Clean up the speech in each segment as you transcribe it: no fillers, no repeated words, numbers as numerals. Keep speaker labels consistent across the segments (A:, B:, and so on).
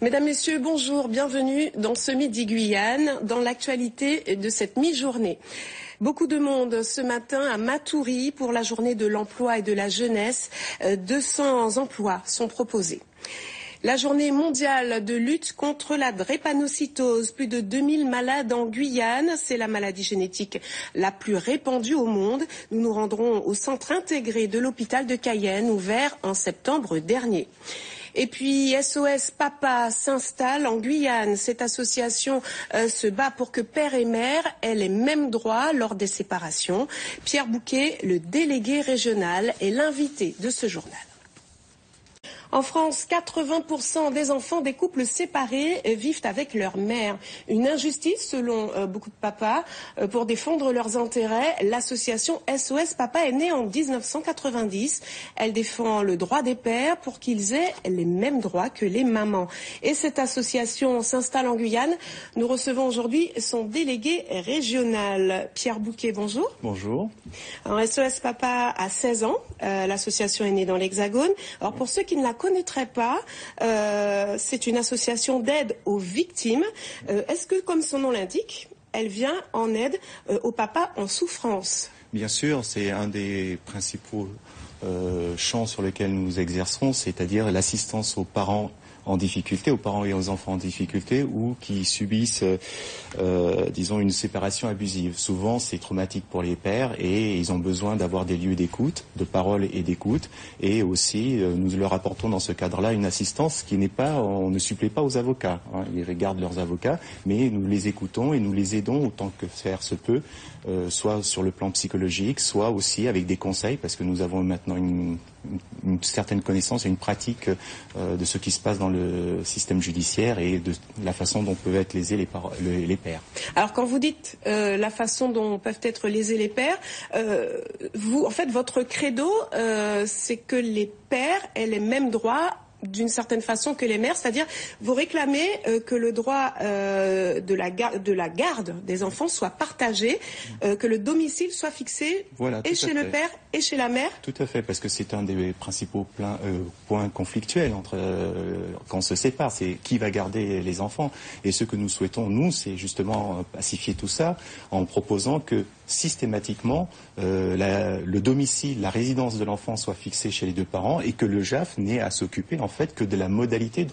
A: Mesdames, Messieurs, bonjour, bienvenue dans ce Midi Guyane, dans l'actualité de cette mi-journée. Beaucoup de monde ce matin à Matoury pour la journée de l'emploi et de la jeunesse. 200 emplois sont proposés. La journée mondiale de lutte contre la drépanocytose. Plus de 2000 malades en Guyane. C'est la maladie génétique la plus répandue au monde. Nous nous rendrons au centre intégré de l'hôpital de Cayenne, ouvert en septembre dernier. Et puis SOS Papa s'installe en Guyane. Cette association se bat pour que père et mère aient les mêmes droits lors des séparations. Pierre Bouquet, le délégué régional, est l'invité de ce journal. En France, 80% des enfants des couples séparés vivent avec leur mère. Une injustice selon beaucoup de papas. Pour défendre leurs intérêts, l'association SOS Papa est née en 1990. Elle défend le droit des pères pour qu'ils aient les mêmes droits que les mamans. Et cette association s'installe en Guyane. Nous recevons aujourd'hui son délégué régional. Pierre Bouquet, bonjour.
B: Bonjour.
A: Alors, SOS Papa a 16 ans. L'association est née dans l'Hexagone. Alors pour ceux qui ne la connaîtraient pas, c'est une association d'aide aux victimes. Est-ce que, comme son nom l'indique, elle vient en aide aux papas en souffrance?
B: Bien sûr, c'est un des principaux champs sur lesquels nous exerçons, c'est-à-dire l'assistance aux parents en difficulté, aux parents et aux enfants en difficulté ou qui subissent, disons, une séparation abusive. Souvent, c'est traumatique pour les pères et ils ont besoin d'avoir des lieux d'écoute, de parole et d'écoute. Et aussi, nous leur apportons dans ce cadre-là une assistance qui n'est pas, on ne supplée pas aux avocats. Hein. Ils regardent leurs avocats, mais nous les écoutons et nous les aidons autant que faire se peut, soit sur le plan psychologique, soit aussi avec des conseils, parce que nous avons maintenant une certaine connaissance et une pratique de ce qui se passe dans le système judiciaire et de la façon dont peuvent être lésés les pères.
A: Alors quand vous dites la façon dont peuvent être lésés les pères, vous, en fait, votre credo, c'est que les pères aient les mêmes droits d'une certaine façon que les mères, c'est-à-dire vous réclamez que le droit de la garde des enfants soit partagé, que le domicile soit fixé et chez le père et chez la mère.
B: Tout à fait, parce que c'est un des principaux points conflictuels entre quand on se sépare, c'est qui va garder les enfants. Et ce que nous souhaitons, nous, c'est justement pacifier tout ça en proposant que systématiquement le domicile, la résidence de l'enfant soit fixée chez les deux parents et que le JAF n'ait à s'occuper en fait que de la modalité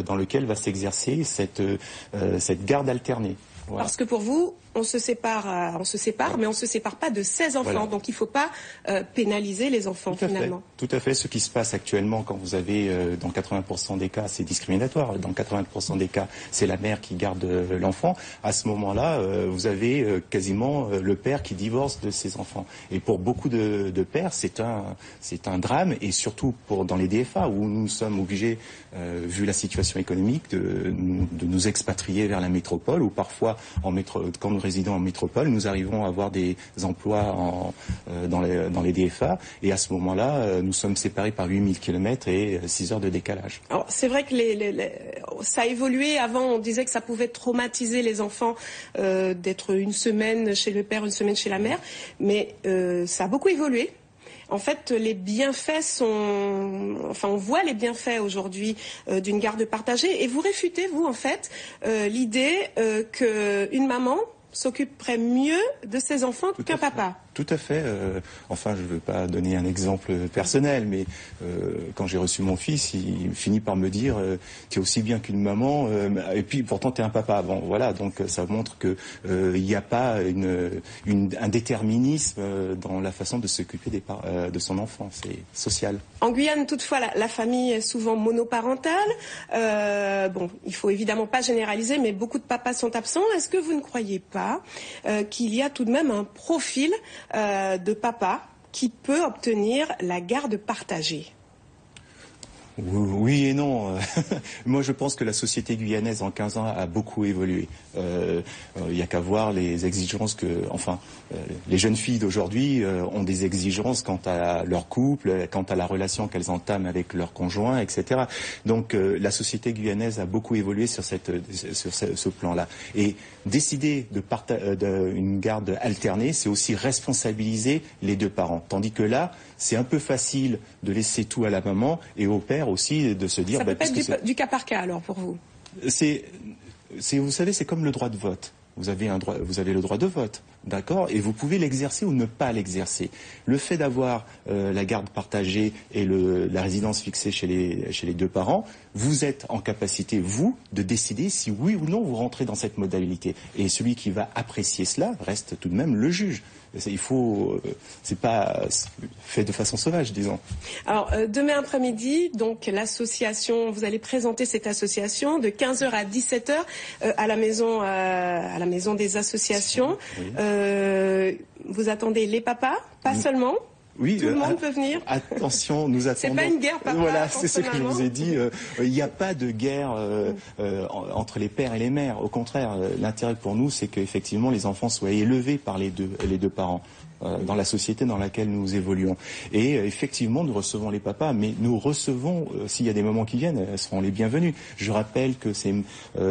B: dans laquelle va s'exercer cette garde alternée. Voilà.
A: Parce que pour vous, on se sépare, mais on se sépare pas de 16 enfants. Voilà. Donc il ne faut pas pénaliser les enfants finalement.
B: Tout à fait. Ce qui se passe actuellement, quand vous avez dans 80% des cas, c'est discriminatoire. Dans 80% des cas, c'est la mère qui garde l'enfant. À ce moment-là, vous avez quasiment le père qui divorce de ses enfants. Et pour beaucoup de pères, c'est un drame. Et surtout dans les DFA, où nous sommes obligés, vu la situation économique, de nous expatrier vers la métropole, ou parfois quand nous résidons en métropole, nous arrivons à avoir des emplois dans les DFA et à ce moment-là, nous sommes séparés par 8000 km et 6 heures de décalage. Alors,
A: c'est vrai que ça a évolué. Avant, on disait que ça pouvait traumatiser les enfants d'être une semaine chez le père, une semaine chez la mère, mais ça a beaucoup évolué. En fait, les bienfaits on voit les bienfaits aujourd'hui d'une garde partagée. Et vous réfutez, vous, en fait, l'idée qu'une maman s'occuperait mieux de ses enfants qu'un papa.
B: Tout à fait. Enfin, je ne veux pas donner un exemple personnel, mais quand j'ai reçu mon fils, il finit par me dire tu es aussi bien qu'une maman, et puis pourtant tu es un papa. Bon, voilà, donc ça montre que il n'y a pas un déterminisme dans la façon de s'occuper de son enfant. C'est social.
A: En Guyane, toutefois, la famille est souvent monoparentale. Il faut évidemment pas généraliser, mais beaucoup de papas sont absents. Est-ce que vous ne croyez pas qu'il y a tout de même un profil de papa qui peut obtenir la garde partagée?
B: Oui et non. Moi, je pense que la société guyanaise en 15 ans a beaucoup évolué. Il n'y a qu'à voir les exigences les jeunes filles d'aujourd'hui ont des exigences quant à leur couple, quant à la relation qu'elles entament avec leur conjoint, etc. Donc, la société guyanaise a beaucoup évolué sur ce plan-là. Et décider d'une garde alternée, c'est aussi responsabiliser les deux parents. Tandis que là, c'est un peu facile de laisser tout à la maman et au père clair aussi de se dire...
A: Ça peut pas être du cas par cas alors pour vous?
B: Vous savez, c'est comme le droit de vote. Vous avez le droit de vote, d'accord, et vous pouvez l'exercer ou ne pas l'exercer. Le fait d'avoir la garde partagée et la résidence fixée chez les deux parents, vous êtes en capacité, vous, de décider si oui ou non vous rentrez dans cette modalité. Et celui qui va apprécier cela reste tout de même le juge. C'est pas fait de façon sauvage, disons.
A: Alors, demain après-midi, donc, vous allez présenter cette association de 15h à 17h à la maison des associations. Oui. Vous attendez les papas, pas seulement?
B: Oui,
A: tout le monde peut venir.
B: Attention, nous attendons.
A: C'est pas une guerre, papa.
B: Voilà, c'est ce que je vous ai dit. Il n'y a pas de guerre entre les pères et les mères. Au contraire, l'intérêt pour nous, c'est qu'effectivement les enfants soient élevés par les deux parents dans la société dans laquelle nous évoluons. Et effectivement, nous recevons les papas, mais nous recevons, s'il y a des moments qui viennent, elles seront les bienvenues. Je rappelle que c'est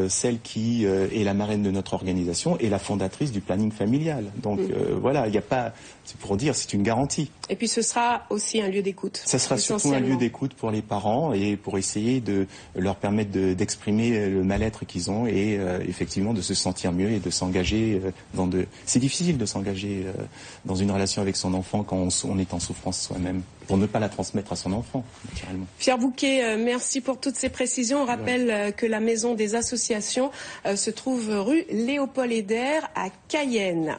B: celle qui est la marraine de notre organisation et la fondatrice du planning familial. Donc voilà, il n'y a pas, c'est pour dire, c'est une garantie.
A: Et puis ce sera aussi un lieu d'écoute.
B: Ça sera surtout un lieu d'écoute pour les parents et pour essayer de leur permettre d'exprimer le mal-être qu'ils ont et effectivement de se sentir mieux et de s'engager C'est difficile de s'engager dans une relation avec son enfant quand on est en souffrance soi-même, pour ne pas la transmettre à son enfant, naturellement.
A: Pierre Bouquet, merci pour toutes ces précisions. On rappelle que la maison des associations se trouve rue Léopold Eder à Cayenne.